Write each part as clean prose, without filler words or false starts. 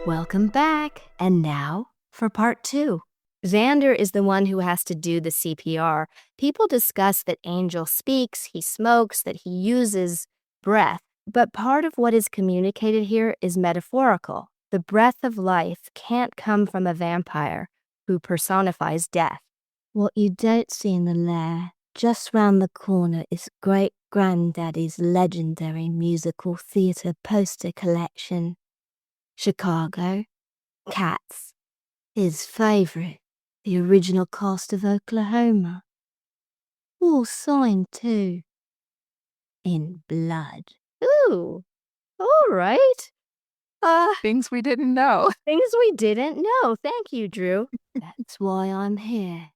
Welcome back. And now for part 2. Xander is the one who has to do the CPR. People discuss that Angel speaks, he smokes, that he uses breath. But part of what is communicated here is metaphorical. The breath of life can't come from a vampire who personifies death. What you don't see in the lair, just round the corner, is great-granddaddy's legendary musical theatre poster collection. Chicago, Cats, his favourite, the original cast of Oklahoma. All signed too. In blood. Ooh, all right. Things we didn't know. Things we didn't know. Thank you, Drew. That's why I'm here.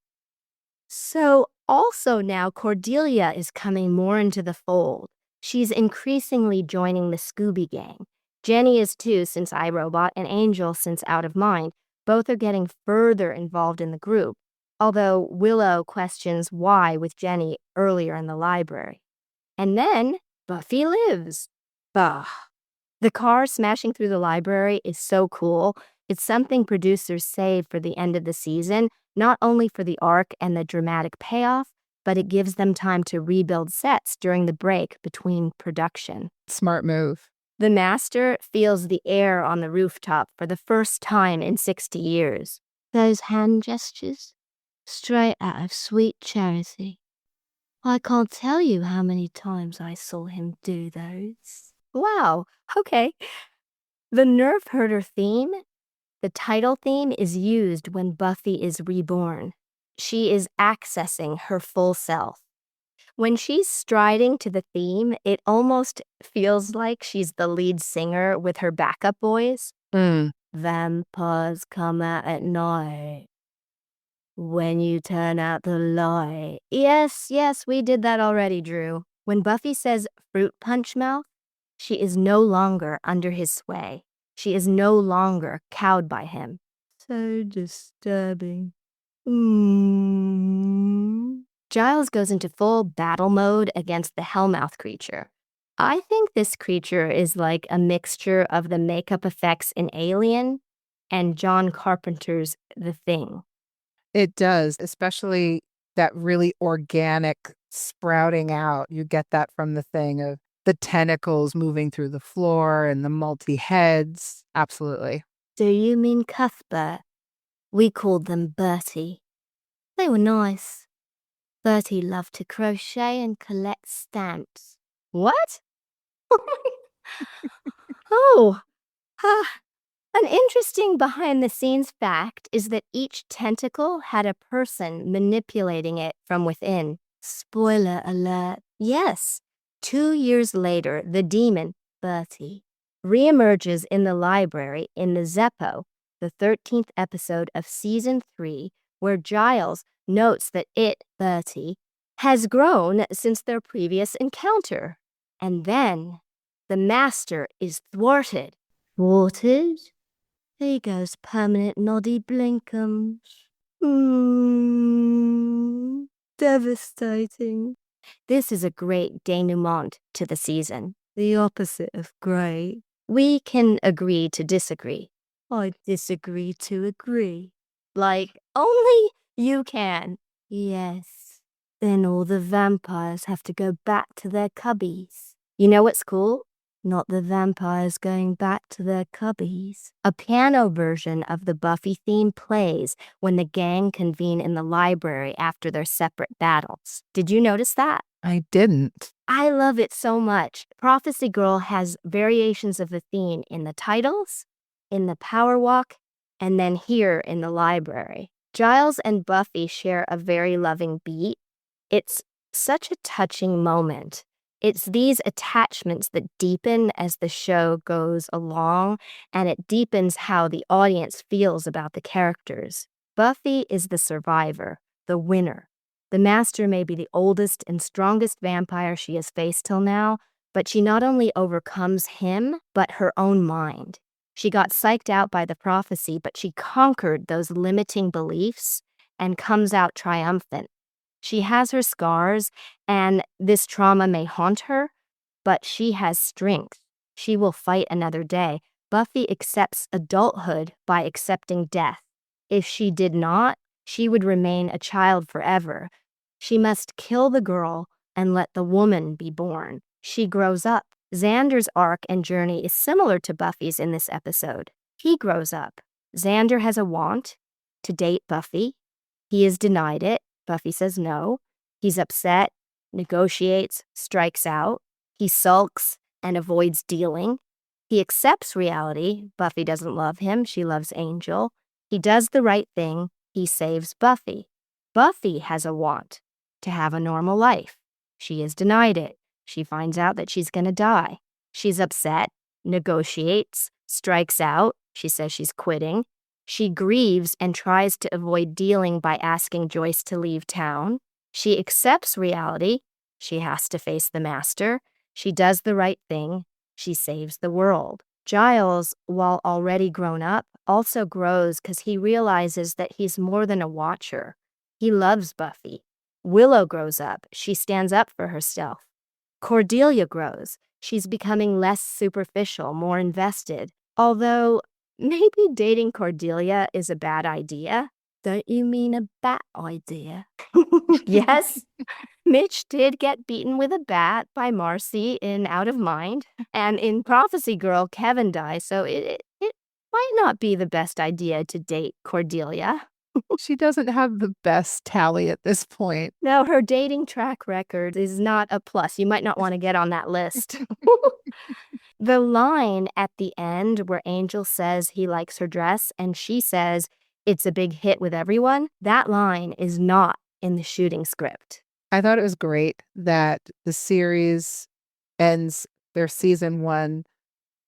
So also now Cordelia is coming more into the fold. She's increasingly joining the Scooby gang. Jenny is too, since iRobot, and Angel since Out of Mind. Both are getting further involved in the group, although Willow questions why with Jenny earlier in the library. And then Buffy lives. Bah. The car smashing through the library is so cool. It's something producers save for the end of the season, not only for the arc and the dramatic payoff, but it gives them time to rebuild sets during the break between production. Smart move. The Master feels the air on the rooftop for the first time in 60 years. Those hand gestures, straight out of Sweet Charity. I can't tell you how many times I saw him do those. Wow, okay. The Nerve Herder theme, the title theme, is used when Buffy is reborn. She is accessing her full self. When she's striding to the theme, it almost feels like she's the lead singer with her backup boys. Vampires come out at night. When you turn out the light. Yes, we did that already, Drew. When Buffy says fruit punch mouth, she is no longer under his sway. She is no longer cowed by him. So disturbing. Giles goes into full battle mode against the Hellmouth creature. I think this creature is like a mixture of the makeup effects in Alien and John Carpenter's The Thing. It does, especially that really organic sprouting out. You get that from The Thing of the tentacles moving through the floor and the multi-heads. Absolutely. Do you mean Cuthbert? We called them Bertie. They were nice. Bertie loved to crochet and collect stamps. What? Oh, an interesting behind-the-scenes fact is that each tentacle had a person manipulating it from within. Spoiler alert. Yes. 2 years later, the demon, Bertie, reemerges in the library in the Zeppo, the 13th episode of Season 3, where Giles notes that it, Bertie, has grown since their previous encounter. And then the Master is thwarted. Thwarted? He goes permanent noddy blinkums. Devastating. This is a great denouement to the season. The opposite of great. We can agree to disagree. I disagree to agree. Like, only you can. Yes. Then all the vampires have to go back to their cubbies. You know what's cool? Not the vampires going back to their cubbies. A piano version of the Buffy theme plays when the gang convene in the library after their separate battles. Did you notice that? I didn't. I love it so much. Prophecy Girl has variations of the theme in the titles, in the power walk, and then here in the library. Giles and Buffy share a very loving beat. It's such a touching moment. It's these attachments that deepen as the show goes along, and it deepens how the audience feels about the characters. Buffy is the survivor, the winner. The Master may be the oldest and strongest vampire she has faced till now, but she not only overcomes him, but her own mind. She got psyched out by the prophecy, but she conquered those limiting beliefs and comes out triumphant. She has her scars, and this trauma may haunt her, but she has strength. She will fight another day. Buffy accepts adulthood by accepting death. If she did not, she would remain a child forever. She must kill the girl and let the woman be born. She grows up. Xander's arc and journey is similar to Buffy's in this episode. He grows up. Xander has a want to date Buffy. He is denied it. Buffy says no. He's upset, negotiates, strikes out. He sulks and avoids dealing. He accepts reality. Buffy doesn't love him. She loves Angel. He does the right thing. He saves Buffy. Buffy has a want to have a normal life. She is denied it. She finds out that she's going to die. She's upset, negotiates, strikes out. She says she's quitting. She grieves and tries to avoid dealing by asking Joyce to leave town. She accepts reality. She has to face the master. She does the right thing. She saves the world. Giles, while already grown up, also grows because he realizes that he's more than a watcher. He loves Buffy. Willow grows up. She stands up for herself. Cordelia grows. She's becoming less superficial, more invested. Although, maybe dating Cordelia is a bad idea. Don't you mean a bad idea? Yes, Mitch did get beaten with a bat by Marcy in Out of Mind. And in Prophecy Girl, Kevin dies, so it might not be the best idea to date Cordelia. She doesn't have the best tally at this point. No, her dating track record is not a plus. You might not want to get on that list. The line at the end where Angel says he likes her dress and she says it's a big hit with everyone, that line is not in the shooting script. I thought it was great that the series ends their season 1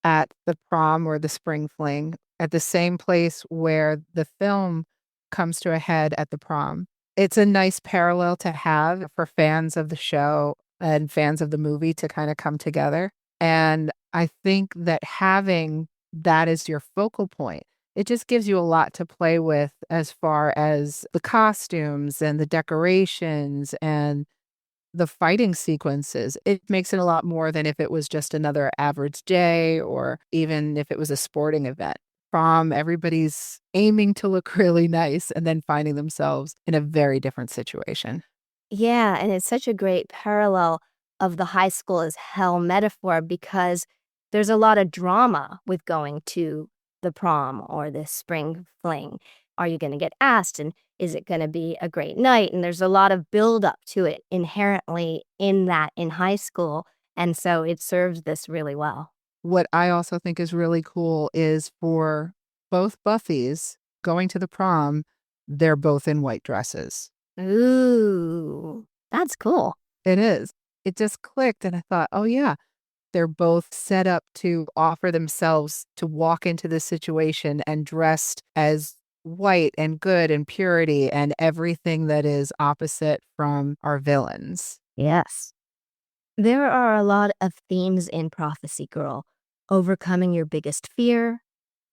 at the prom or the spring fling, at the same place where the film comes to a head at the prom. It's a nice parallel to have for fans of the show and fans of the movie to kind of come together. And I think that having that as your focal point, it just gives you a lot to play with as far as the costumes and the decorations and the fighting sequences. It makes it a lot more than if it was just another average day or even if it was a sporting event. Prom, everybody's aiming to look really nice and then finding themselves in a very different situation. Yeah, and it's such a great parallel of the high school as hell metaphor because there's a lot of drama with going to the prom or the spring fling. Are you going to get asked? And is it going to be a great night? And there's a lot of build up to it inherently in high school. And so it serves this really well. What I also think is really cool is for both Buffys going to the prom, they're both in white dresses. Ooh, that's cool. It is. It just clicked and I thought, oh yeah, they're both set up to offer themselves to walk into this situation and dressed as white and good and purity and everything that is opposite from our villains. Yes. There are a lot of themes in Prophecy Girl. Overcoming your biggest fear,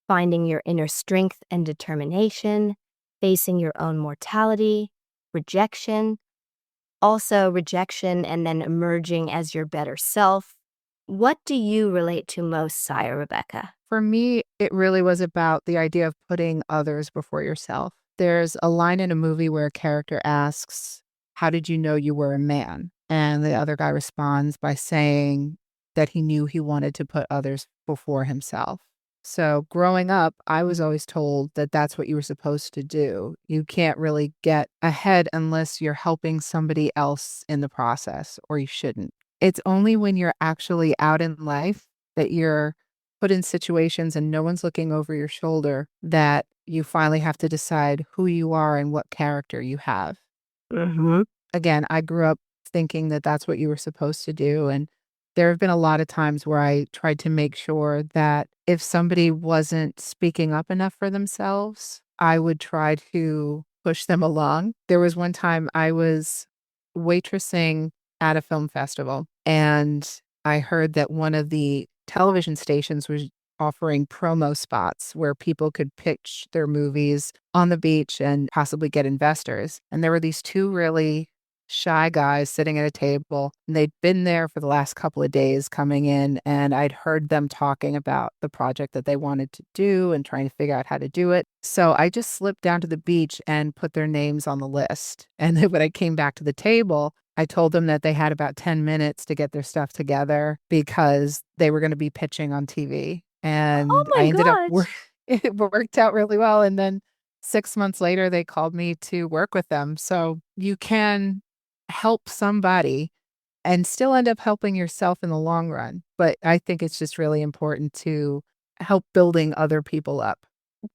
finding your inner strength and determination, facing your own mortality, rejection, also rejection and then emerging as your better self. What do you relate to most, Sire Rebecca? For me, it really was about the idea of putting others before yourself. There's a line in a movie where a character asks, "How did you know you were a man?" And the other guy responds by saying that he knew he wanted to put others before himself. So growing up, I was always told that that's what you were supposed to do. You can't really get ahead unless you're helping somebody else in the process, or you shouldn't. It's only when you're actually out in life that you're put in situations and no one's looking over your shoulder that you finally have to decide who you are and what character you have. Mm-hmm. Again, I grew up thinking that that's what you were supposed to do. And there have been a lot of times where I tried to make sure that if somebody wasn't speaking up enough for themselves, I would try to push them along. There was one time I was waitressing at a film festival, and I heard that one of the television stations was offering promo spots where people could pitch their movies on the beach and possibly get investors. And there were these two really shy guys sitting at a table. And they'd been there for the last couple of days coming in, and I'd heard them talking about the project that they wanted to do and trying to figure out how to do it. So I just slipped down to the beach and put their names on the list. And then when I came back to the table, I told them that they had about 10 minutes to get their stuff together because they were going to be pitching on TV. And my I ended up, gosh. it worked out really well. And then 6 months later, they called me to work with them. So you can help somebody and still end up helping yourself in the long run. But I think it's just really important to help building other people up.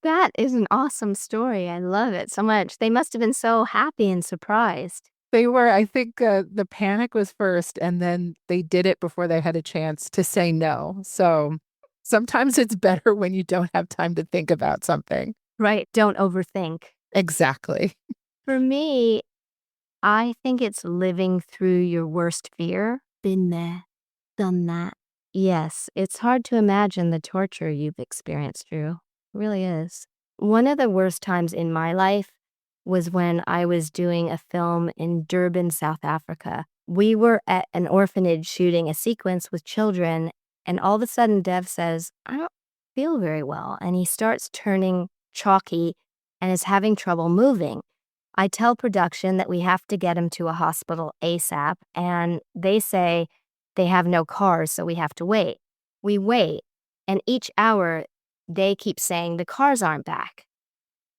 That is an awesome story. I love it so much. They must have been so happy and surprised. They were, I think the panic was first, and then they did it before they had a chance to say no. So sometimes it's better when you don't have time to think about something. Right. Don't overthink. Exactly. For me, I think it's living through your worst fear. Been there, done that. Yes, it's hard to imagine the torture you've experienced, Drew. It really is. One of the worst times in my life was when I was doing a film in Durban, South Africa. We were at an orphanage shooting a sequence with children, and all of a sudden Dev says, I don't feel very well. And he starts turning chalky and is having trouble moving. I tell production that we have to get him to a hospital ASAP, and they say they have no cars, so we have to wait. We wait, and each hour they keep saying the cars aren't back.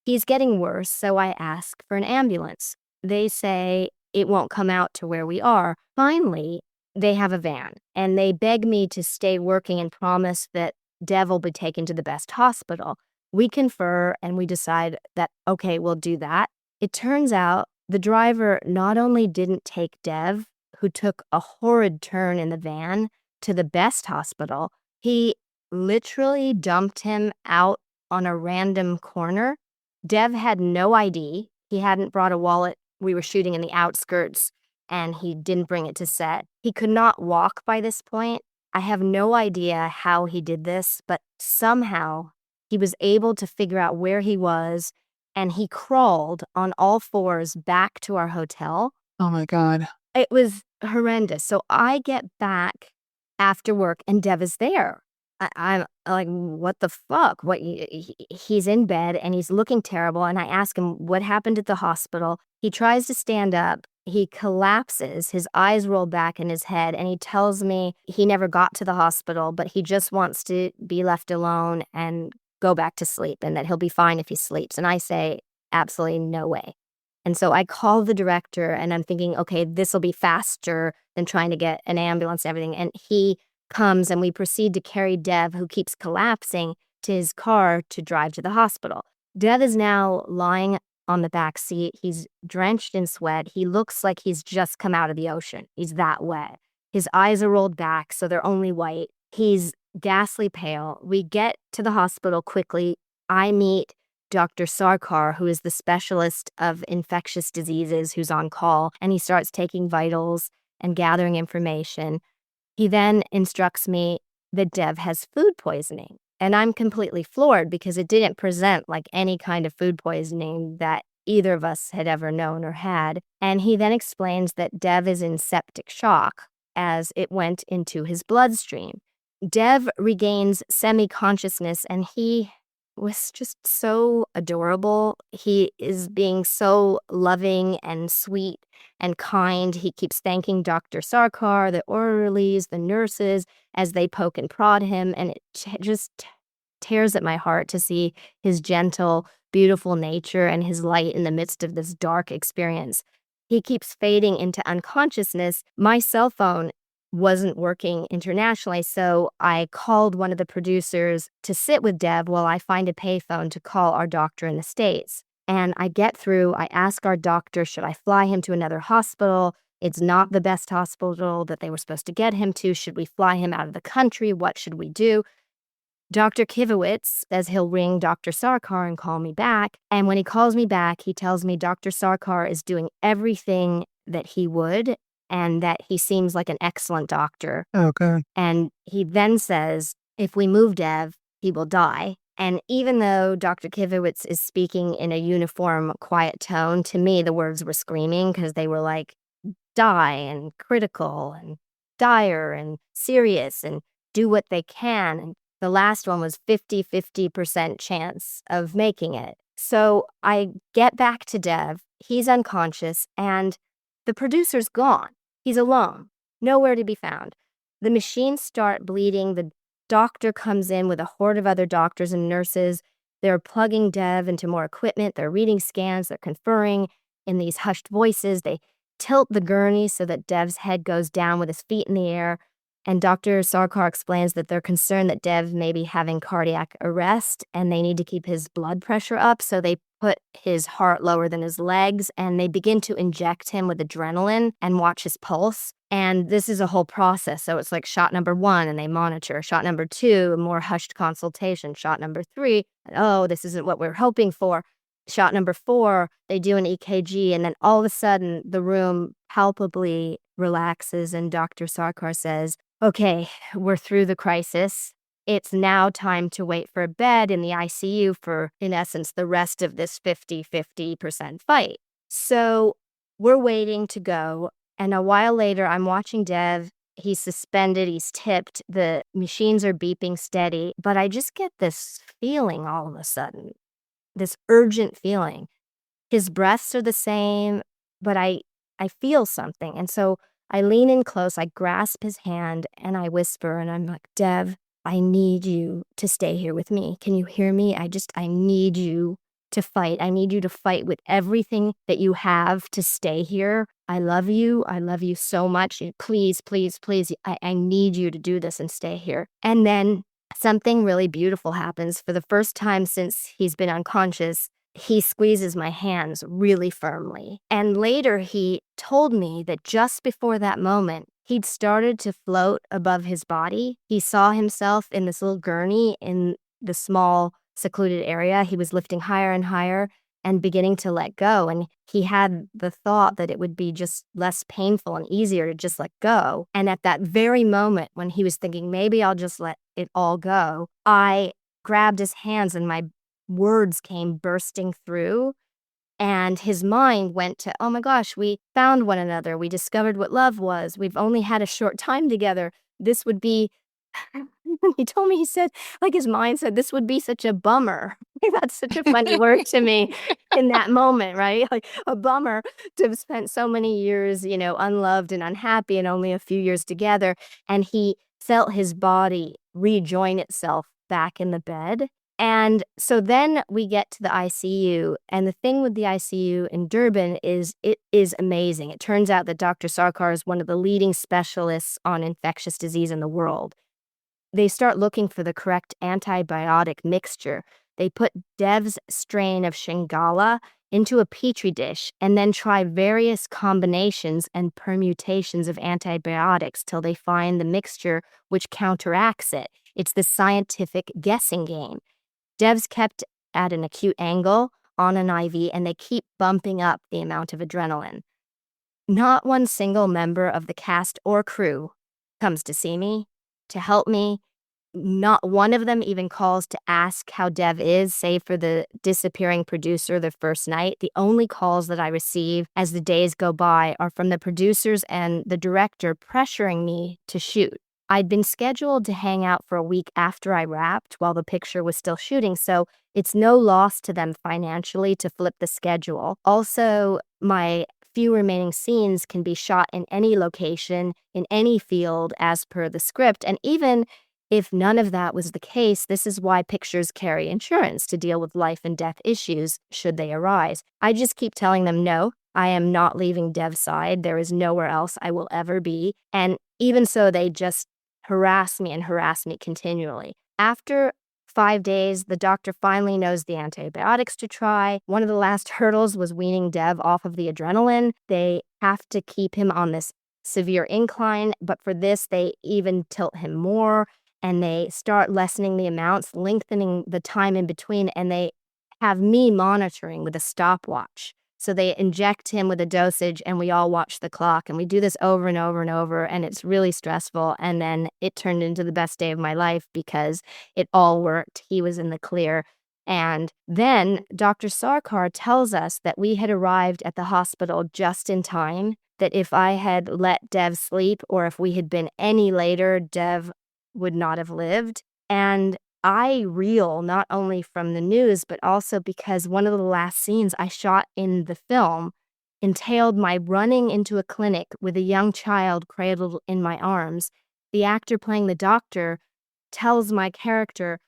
He's getting worse, so I ask for an ambulance. They say it won't come out to where we are. Finally, they have a van, and they beg me to stay working and promise that Dev will be taken to the best hospital. We confer, and we decide that, okay, we'll do that. It turns out the driver not only didn't take Dev, who took a horrid turn in the van, to the best hospital, he literally dumped him out on a random corner. Dev had no ID. He hadn't brought a wallet. We were shooting in the outskirts, and he didn't bring it to set. He could not walk by this point. I have no idea how he did this, but somehow he was able to figure out where he was, and he crawled on all fours back to our hotel. Oh my God. It was horrendous. So I get back after work, and Dev is there. I'm like, what the fuck? He's in bed and he's looking terrible. And I ask him what happened at the hospital. He tries to stand up. He collapses. His eyes roll back in his head. And he tells me he never got to the hospital, but he just wants to be left alone and go back to sleep, and that he'll be fine if he sleeps. And I say, absolutely no way. And so I call the director, and I'm thinking, okay, this will be faster than trying to get an ambulance and everything. And he comes, and we proceed to carry Dev, who keeps collapsing, to his car to drive to the hospital. Dev is now lying on the back seat. He's drenched in sweat. He looks like he's just come out of the ocean. He's that wet. His eyes are rolled back, so they're only white. He's ghastly pale. We get to the hospital quickly. I meet Dr. Sarkar, who is the specialist of infectious diseases who's on call, and he starts taking vitals and gathering information. He then instructs me that Dev has food poisoning, and I'm completely floored because it didn't present like any kind of food poisoning that either of us had ever known or had. And he then explains that Dev is in septic shock as it went into his bloodstream. Dev regains semi-consciousness, and he was just so adorable. He is being so loving and sweet and kind. He keeps thanking Dr. Sarkar, the orderlies, the nurses, as they poke and prod him, and it just tears at my heart to see his gentle, beautiful nature and his light in the midst of this dark experience. He keeps fading into unconsciousness. My cell phone wasn't working internationally, so I called one of the producers to sit with Dev while I find a payphone to call our doctor in the States. And I get through, I ask our doctor, should I fly him to another hospital? It's not the best hospital that they were supposed to get him to. Should we fly him out of the country? What should we do? Dr. Kivowitz says he'll ring Dr. Sarkar and call me back. And when he calls me back, he tells me Dr. Sarkar is doing everything that he would, and that he seems like an excellent doctor. Okay. And he then says, if we move Dev, he will die. And even though Dr. Kivowitz is speaking in a uniform, quiet tone, to me, the words were screaming because they were like, die and critical and dire and serious and do what they can. And the last one was 50% chance of making it. So I get back to Dev. He's unconscious and the producer's gone. He's alone, nowhere to be found. The machines start bleeding. The doctor comes in with a horde of other doctors and nurses. They're plugging Dev into more equipment. They're reading scans. They're conferring in these hushed voices. They tilt the gurney so that Dev's head goes down with his feet in the air. And Dr. Sarkar explains that they're concerned that Dev may be having cardiac arrest and they need to keep his blood pressure up. So they put his heart lower than his legs and they begin to inject him with adrenaline and watch his pulse. And this is a whole process. So it's like shot number 1 and they monitor. Shot number 2, a more hushed consultation. Shot number 3, oh, this isn't what we're hoping for. Shot number 4, they do an EKG, and then all of a sudden the room palpably relaxes and Dr. Sarkar says, okay, we're through the crisis. It's now time to wait for a bed in the ICU for, in essence, the rest of this 50% fight. So we're waiting to go. And a while later, I'm watching Dev. He's suspended. He's tipped. The machines are beeping steady. But I just get this feeling all of a sudden, this urgent feeling. His breaths are the same, but I feel something. And so I lean in close, I grasp his hand, and I whisper, and I'm like, Dev, I need you to stay here with me. Can you hear me? I need you to fight. I need you to fight with everything that you have to stay here. I love you. I love you so much. Please, please, please. I need you to do this and stay here. And then something really beautiful happens. For the first time since he's been unconscious, he squeezes my hands really firmly. And later he told me that just before that moment, he'd started to float above his body. He saw himself in this little gurney in the small secluded area. He was lifting higher and higher and beginning to let go. And he had the thought that it would be just less painful and easier to just let go. And at that very moment when he was thinking, maybe I'll just let it all go, I grabbed his hands and my words came bursting through. And his mind went to, oh my gosh, we found one another. We discovered what love was. We've only had a short time together. This would be, he told me, he said, like his mind said, this would be such a bummer. That's such a funny word to me in that moment, right? Like a bummer to have spent so many years, unloved and unhappy and only a few years together. And he felt his body rejoin itself back in the bed. And so then we get to the ICU, and the thing with the ICU in Durban is it is amazing. It turns out that Dr. Sarkar is one of the leading specialists on infectious disease in the world. They start looking for the correct antibiotic mixture. They put Dev's strain of Shingala into a petri dish and then try various combinations and permutations of antibiotics till they find the mixture which counteracts it. It's the scientific guessing game. Dev's kept at an acute angle on an IV, and they keep bumping up the amount of adrenaline. Not one single member of the cast or crew comes to see me, to help me. Not one of them even calls to ask how Dev is, save for the disappearing producer the first night. The only calls that I receive as the days go by are from the producers and the director pressuring me to shoot. I'd been scheduled to hang out for a week after I wrapped while the picture was still shooting, so it's no loss to them financially to flip the schedule. Also, my few remaining scenes can be shot in any location, in any field as per the script, and even if none of that was the case, this is why pictures carry insurance to deal with life and death issues should they arise. I just keep telling them, no, I am not leaving Dev's side. There is nowhere else I will ever be. And even so, they just harass me continually. After 5 days, the doctor finally knows the antibiotics to try. One of the last hurdles was weaning Dev off of the adrenaline. They have to keep him on this severe incline, but for this, they even tilt him more, and they start lessening the amounts, lengthening the time in between, and they have me monitoring with a stopwatch. So they inject him with a dosage, and we all watch the clock, and we do this over and over and over, and it's really stressful. And then it turned into the best day of my life because it all worked. He was in the clear. And then Dr. Sarkar tells us that we had arrived at the hospital just in time, that if I had let Dev sleep or if we had been any later, Dev would not have lived. And I reel not only from the news, but also because one of the last scenes I shot in the film entailed my running into a clinic with a young child cradled in my arms. The actor playing the doctor tells my character,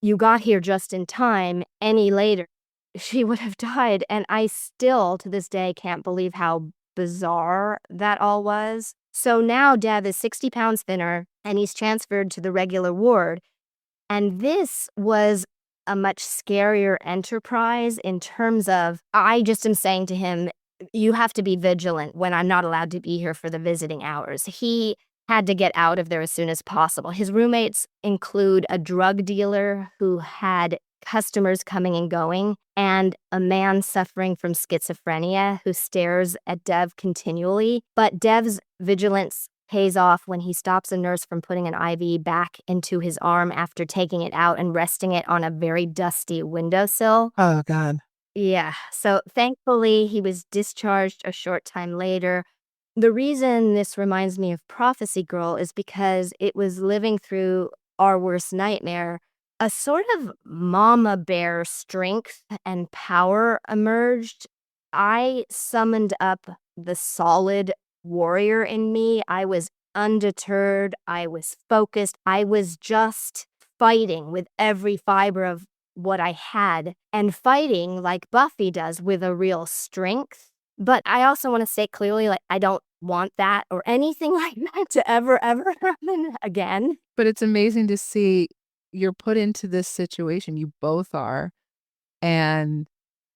"You got here just in time. Any later, she would have died." And I still, to this day, can't believe how bizarre that all was. So now Dev is 60 pounds thinner, and he's transferred to the regular ward. And this was a much scarier enterprise in terms of, I just am saying to him, you have to be vigilant when I'm not allowed to be here for the visiting hours. He had to get out of there as soon as possible. His roommates include a drug dealer who had customers coming and going, and a man suffering from schizophrenia who stares at Dev continually. But Dev's vigilance pays off when he stops a nurse from putting an IV back into his arm after taking it out and resting it on a very dusty windowsill. Oh, God. Yeah, so thankfully he was discharged a short time later. The reason this reminds me of Prophecy Girl is because it was living through our worst nightmare. A sort of mama bear strength and power emerged. I summoned up the solid warrior in me. I was undeterred. I was focused. I was just fighting with every fiber of what I had and fighting like Buffy does with a real strength. But I also want to say clearly, like, I don't want that or anything like that to ever happen again. But it's amazing to see you're put into this situation. You both are. And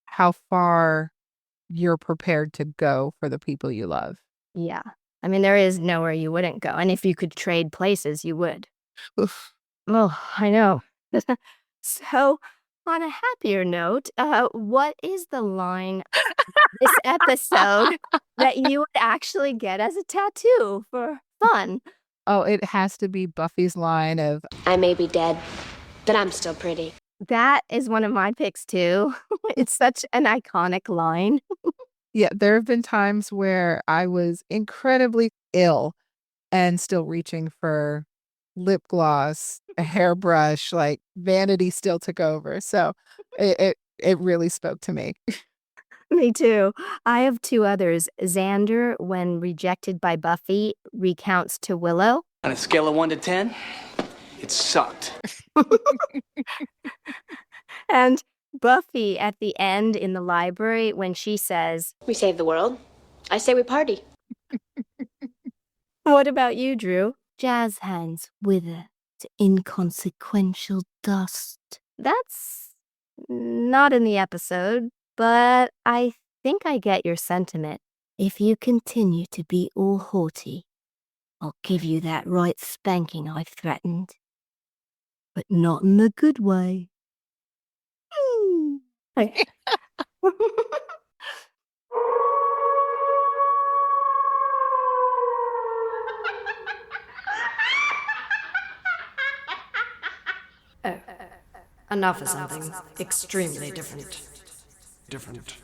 how far you're prepared to go for the people you love. Yeah. I mean, there is nowhere you wouldn't go. And if you could trade places, you would. Oof. Oh, I know. So, on a happier note, what is the line this episode that you would actually get as a tattoo for fun? Oh, it has to be Buffy's line of, I may be dead, but I'm still pretty. That is one of my picks too. It's such an iconic line. yeah, there have been times where I was incredibly ill and still reaching for lip gloss, a hairbrush, like vanity still took over. So it really spoke to me. Me too. I have two others. Xander, when rejected by Buffy, recounts to Willow. On a scale of 1 to 10, it sucked. And Buffy at the end in the library when she says, We save the world. I say we party. "What about you, Drew?" Jazz hands wither to inconsequential dust. That's not in the episode, but I think I get your sentiment. If you continue to be all haughty, I'll give you that right spanking I've threatened. But not in the good way. Enough of something extremely different. Different.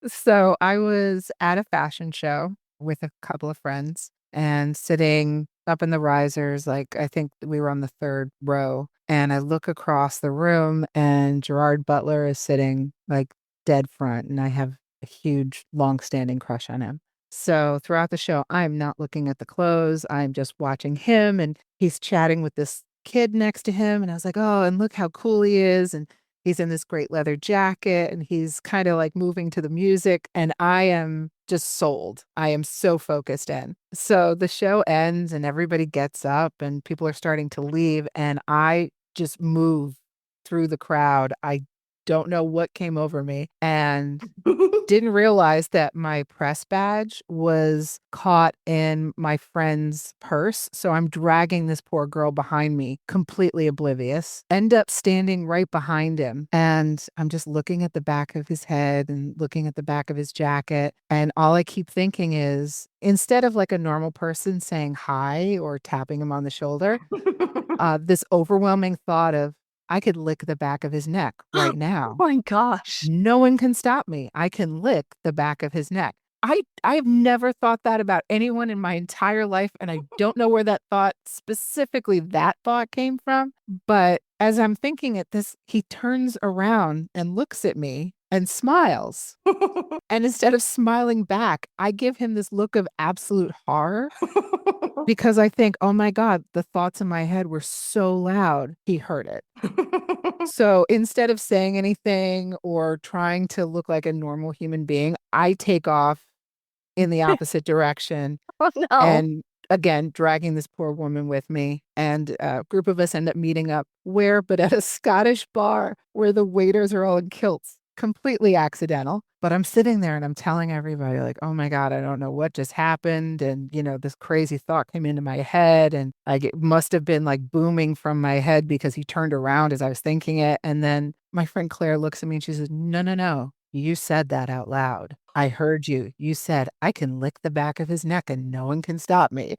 So I was at a fashion show with a couple of friends and sitting up in the risers, like I think we were on the third row. And I look across the room and Gerard Butler is sitting like dead front. And I have a huge, long-standing crush on him. So throughout the show, I'm not looking at the clothes. I'm just watching him and he's chatting with this kid next to him. And I was like, oh, and look how cool he is. And he's in this great leather jacket and he's kind of like moving to the music. And I am just sold. I am so focused in. So the show ends and everybody gets up and people are starting to leave. And I just move through the crowd. I don't know what came over me and didn't realize that my press badge was caught in my friend's purse. So I'm dragging this poor girl behind me, completely oblivious. End up standing right behind him. And I'm just looking at the back of his head and looking at the back of his jacket. And all I keep thinking is, instead of like a normal person saying hi or tapping him on the shoulder, this overwhelming thought of, I could lick the back of his neck right now. Oh my gosh. No one can stop me. I can lick the back of his neck. I've never thought that about anyone in my entire life, and I don't know where that thought, specifically that thought, came from. But as I'm thinking it, he turns around and looks at me and smiles. And instead of smiling back, I give him this look of absolute horror because I think, oh my God, the thoughts in my head were so loud, he heard it. So instead of saying anything or trying to look like a normal human being, I take off in the opposite direction. Oh no. And again, dragging this poor woman with me. And a group of us end up meeting up where, but at a Scottish bar where the waiters are all in kilts. Completely accidental. But I'm sitting there and I'm telling everybody, like, oh my God, I don't know what just happened. And, this crazy thought came into my head. And like, it must have been like booming from my head because he turned around as I was thinking it. And then my friend Claire looks at me and she says, no. You said that out loud. I heard you. You said, I can lick the back of his neck and no one can stop me.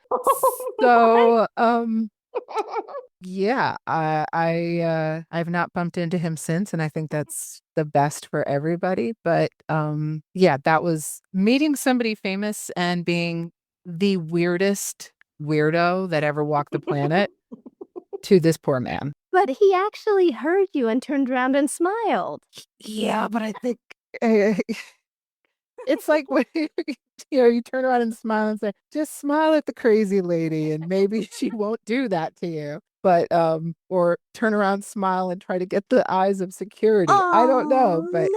So, yeah, I've not bumped into him since, and I think that's the best for everybody. But yeah, that was meeting somebody famous and being the weirdest weirdo that ever walked the planet to this poor man. But he actually heard you and turned around and smiled. Yeah, but I think it's like when you turn around and smile and say, just smile at the crazy lady and maybe she won't do that to you. But or turn around, smile, and try to get the eyes of security. I don't know, but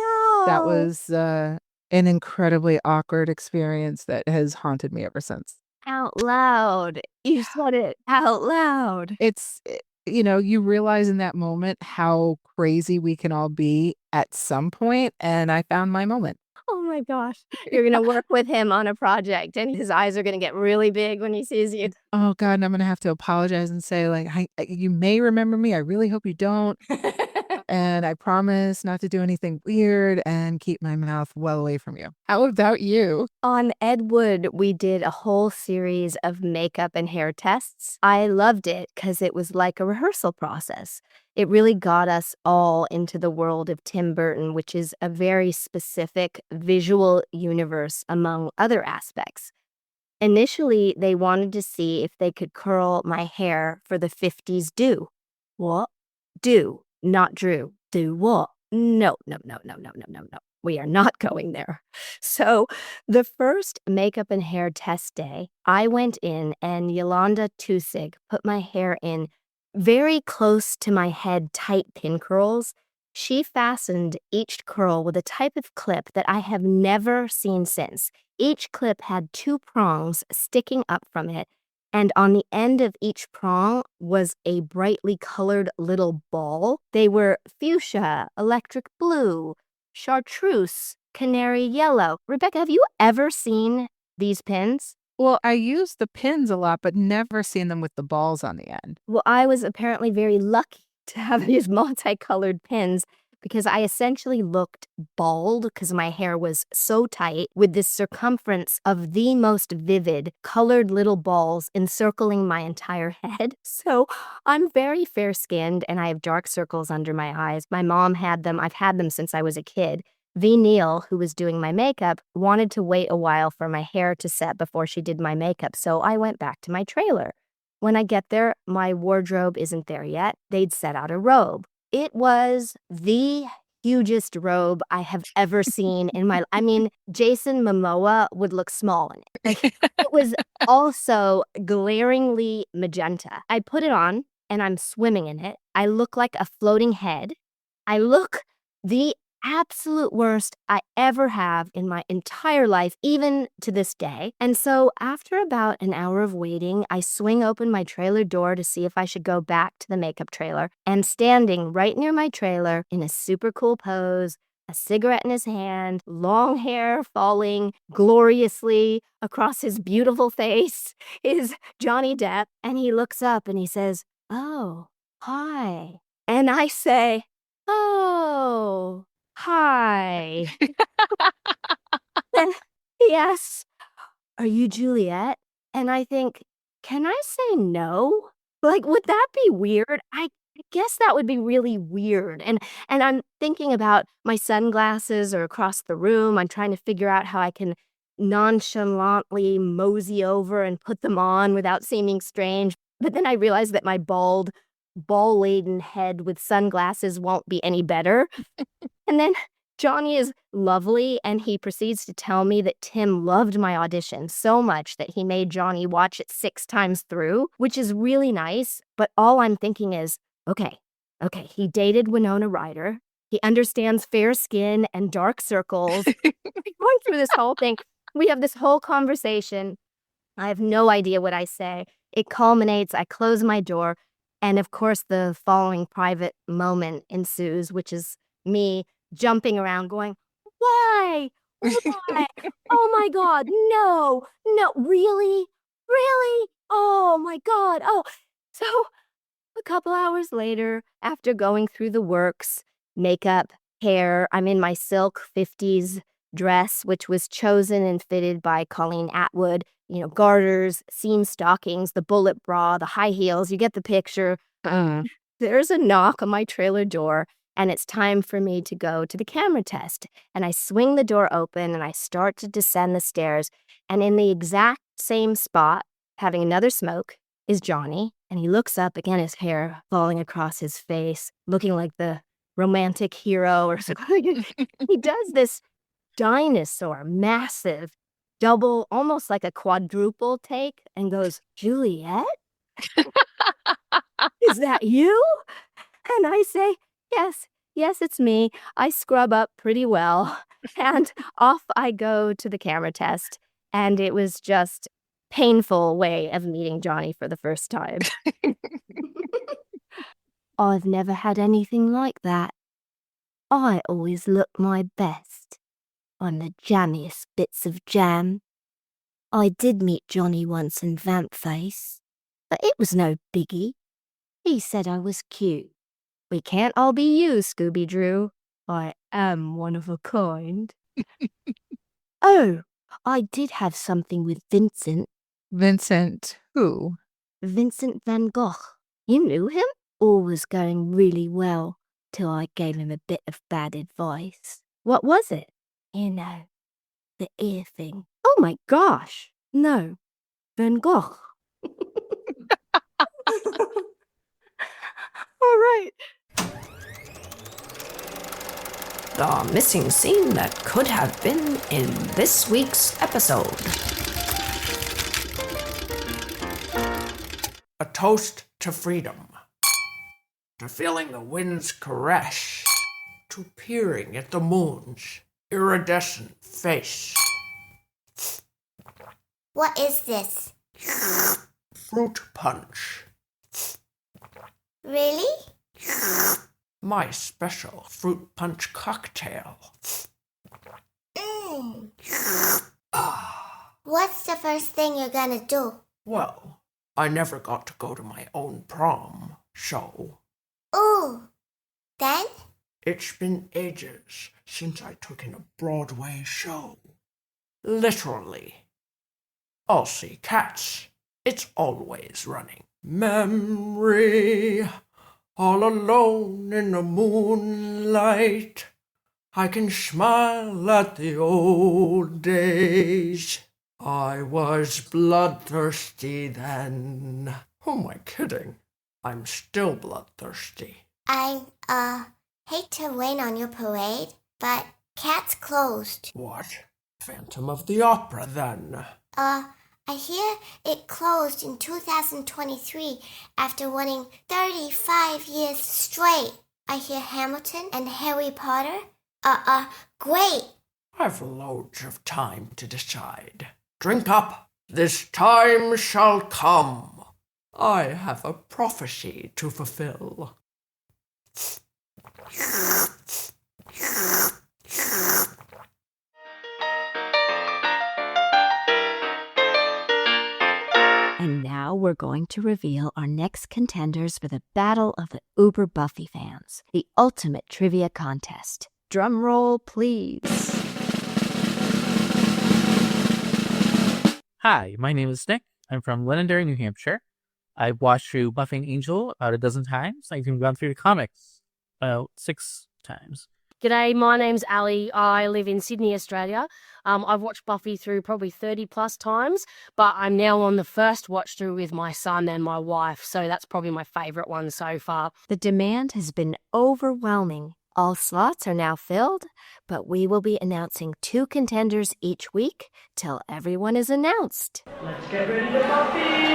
that was an incredibly awkward experience that has haunted me ever since. Out loud. You said it out loud. It's, you realize in that moment how crazy we can all be at some point, and I found my moment. Oh my gosh. You're going to work with him on a project and his eyes are going to get really big when he sees you. Oh God, and I'm going to have to apologize and say, like, you may remember me. I really hope you don't. And I promise not to do anything weird and keep my mouth well away from you. How about you? On Ed Wood, we did a whole series of makeup and hair tests. I loved it because it was like a rehearsal process. It really got us all into the world of Tim Burton, which is a very specific visual universe among other aspects. Initially, they wanted to see if they could curl my hair for the 50s do. What? Do, not Drew. Do what? No. We are not going there. So the first makeup and hair test day, I went in and Yolanda Tusig put my hair in very close to my head tight pin curls. She fastened each curl with a type of clip that I have never seen since. Each clip had 2 prongs sticking up from it, and on the end of each prong was a brightly colored little ball. They were fuchsia, electric blue, chartreuse, canary yellow. Rebecca, have you ever seen these pins? Well, I use the pins a lot, but never seen them with the balls on the end. Well, I was apparently very lucky to have these multicolored pins because I essentially looked bald because my hair was so tight with this circumference of the most vivid colored little balls encircling my entire head. So I'm very fair-skinned and I have dark circles under my eyes. My mom had them. I've had them since I was a kid. V. Neal, who was doing my makeup, wanted to wait a while for my hair to set before she did my makeup, so I went back to my trailer. When I get there, my wardrobe isn't there yet. They'd set out a robe. It was the hugest robe I have ever seen in my life. I mean, Jason Momoa would look small in it. It was also glaringly magenta. I put it on, and I'm swimming in it. I look like a floating head. I look the absolute worst I ever have in my entire life, even to this day. And so after about an hour of waiting, I swing open my trailer door to see if I should go back to the makeup trailer. And standing right near my trailer in a super cool pose, a cigarette in his hand, long hair falling gloriously across his beautiful face, is Johnny Depp. And he looks up and he says, "Oh, hi." And I say, "Oh, hi." And he asks, "Are you Juliet?" And I think, can I say no? Like, would that be weird? I guess that would be really weird. And I'm thinking about my sunglasses are across the room. I'm trying to figure out how I can nonchalantly mosey over and put them on without seeming strange. But then I realize that my bald, ball-laden head with sunglasses won't be any better. And then Johnny is lovely, and he proceeds to tell me that Tim loved my audition so much that he made Johnny watch it 6 times through, which is really nice. But all I'm thinking is, okay, he dated Winona Ryder. He understands fair skin and dark circles. Going through this whole thing, we have this whole conversation. I have no idea what I say. It culminates, I close my door, and of course the following private moment ensues, which is me jumping around going, "Why? Why? Oh my God, no, really? Really? Oh my God, oh." So a couple hours later, after going through the works, makeup, hair, I'm in my silk 50s dress, which was chosen and fitted by Colleen Atwood, garters, seam stockings, the bullet bra, the high heels, you get the picture. There's a knock on my trailer door, and it's time for me to go to the camera test. And I swing the door open, and I start to descend the stairs, and in the exact same spot, having another smoke, is Johnny, and he looks up, again, his hair falling across his face, looking like the romantic hero or something. He does this dinosaur, massive, double, almost like a quadruple take, and goes, "Juliet? Is that you?" And I say, yes, it's me. I scrub up pretty well. And off I go to the camera test. And it was just painful way of meeting Johnny for the first time. I've never had anything like that. I always look my best. I'm the jammiest bits of jam. I did meet Johnny once in Vamp Face, but it was no biggie. He said I was cute. We can't all be you, Scooby Dru. I am one of a kind. Oh, I did have something with Vincent. Vincent who? Vincent van Gogh. You knew him? All was going really well till I gave him a bit of bad advice. What was it? You know, the ear thing. Oh my gosh. No, Van Gogh. All right. The missing scene that could have been in this week's episode. A toast to freedom, to feeling the wind's caress, to peering at the moon's iridescent face. What is this? Fruit punch. Really? My special fruit punch cocktail. What's the first thing you're gonna do? Well, I never got to go to my own prom, so... Ooh. Then? It's been ages since I took in a Broadway show. Literally. I'll see Cats. It's always running. Memory, all alone in the moonlight. I can smile at the old days. I was bloodthirsty then. Who am I kidding? I'm still bloodthirsty. I, hate to rain on your parade, but Cat's closed. What? Phantom of the Opera, then? I hear it closed in 2023 after running 35 years straight. I hear Hamilton and Harry Potter Great. I've loads of time to decide. Drink up. This time shall come. I have a prophecy to fulfill. And now we're going to reveal our next contenders for the Battle of the Uber Buffy fans, the ultimate trivia contest. Drumroll, please. Hi, my name is Nick. I'm from Londonderry, New Hampshire. I've watched through Buffy and Angel about a dozen times. I've even gone through the comics about 6 times. G'day, my name's Ali. I live in Sydney, Australia. I've watched Buffy through probably 30 plus times, but I'm now on the first watch through with my son and my wife, so that's probably my favourite one so far. The demand has been overwhelming. All slots are now filled, but we will be announcing 2 contenders each week till everyone is announced. Let's get ready to Buffy!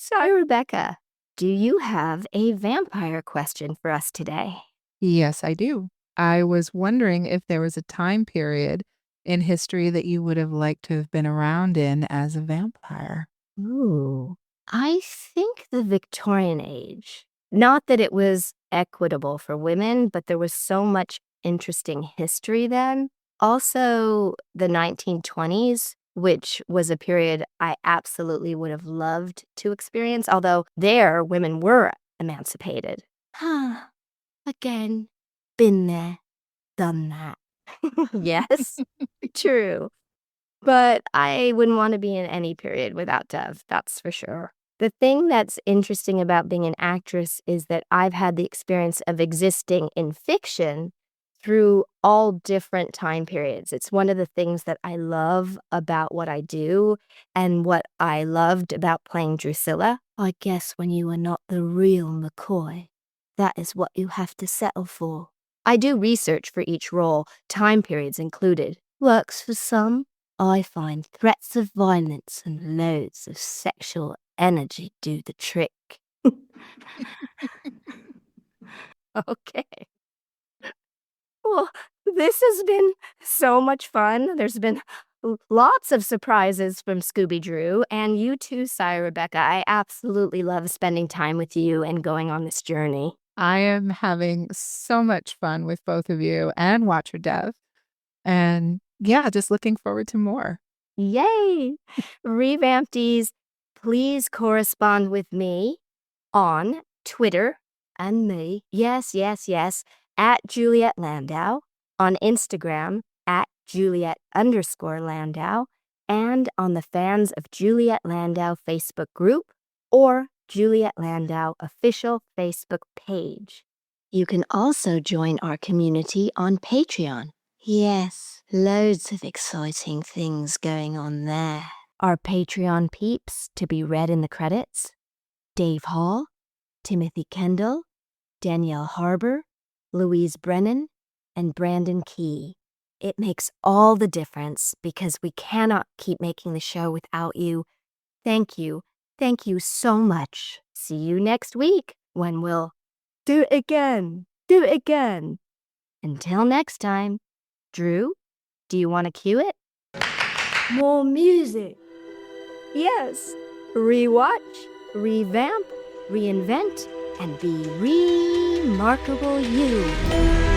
So, Rebecca, do you have a vampire question for us today? Yes, I do. I was wondering if there was a time period in history that you would have liked to have been around in as a vampire. Ooh, I think the Victorian age. Not that it was equitable for women, but there was so much interesting history then. Also, the 1920s, which was a period I absolutely would have loved to experience, although there women were emancipated. Again, been there, done that. Yes, true. But I wouldn't want to be in any period without Dev, that's for sure. The thing that's interesting about being an actress is that I've had the experience of existing in fiction through all different time periods. It's one of the things that I love about what I do and what I loved about playing Drusilla. I guess when you are not the real McCoy, that is what you have to settle for. I do research for each role, time periods included. Works for some. I find threats of violence and loads of sexual energy do the trick. Okay. Well, this has been so much fun. There's been lots of surprises from Scooby Dru, and you too, Sire Rebecca. I absolutely love spending time with you and going on this journey. I am having so much fun with both of you and Watcher Dev. And yeah, just looking forward to more. Yay! Revamptees, please correspond with me on Twitter And me. Yes, at Juliet Landau, on Instagram at Juliet_Landau, and on the Fans of Juliet Landau Facebook group or Juliet Landau official Facebook page. You can also join our community on Patreon. Yes, loads of exciting things going on there. Our Patreon peeps to be read in the credits: Dave Hall, Timothy Kendall, Danielle Harbour, Louise Brennan, and Brandon Key. It makes all the difference because we cannot keep making the show without you. Thank you. Thank you so much. See you next week when we'll do it again. Until next time, Drew, do you want to cue it? More music. Yes. Rewatch, revamp, reinvent, and be remarkable you.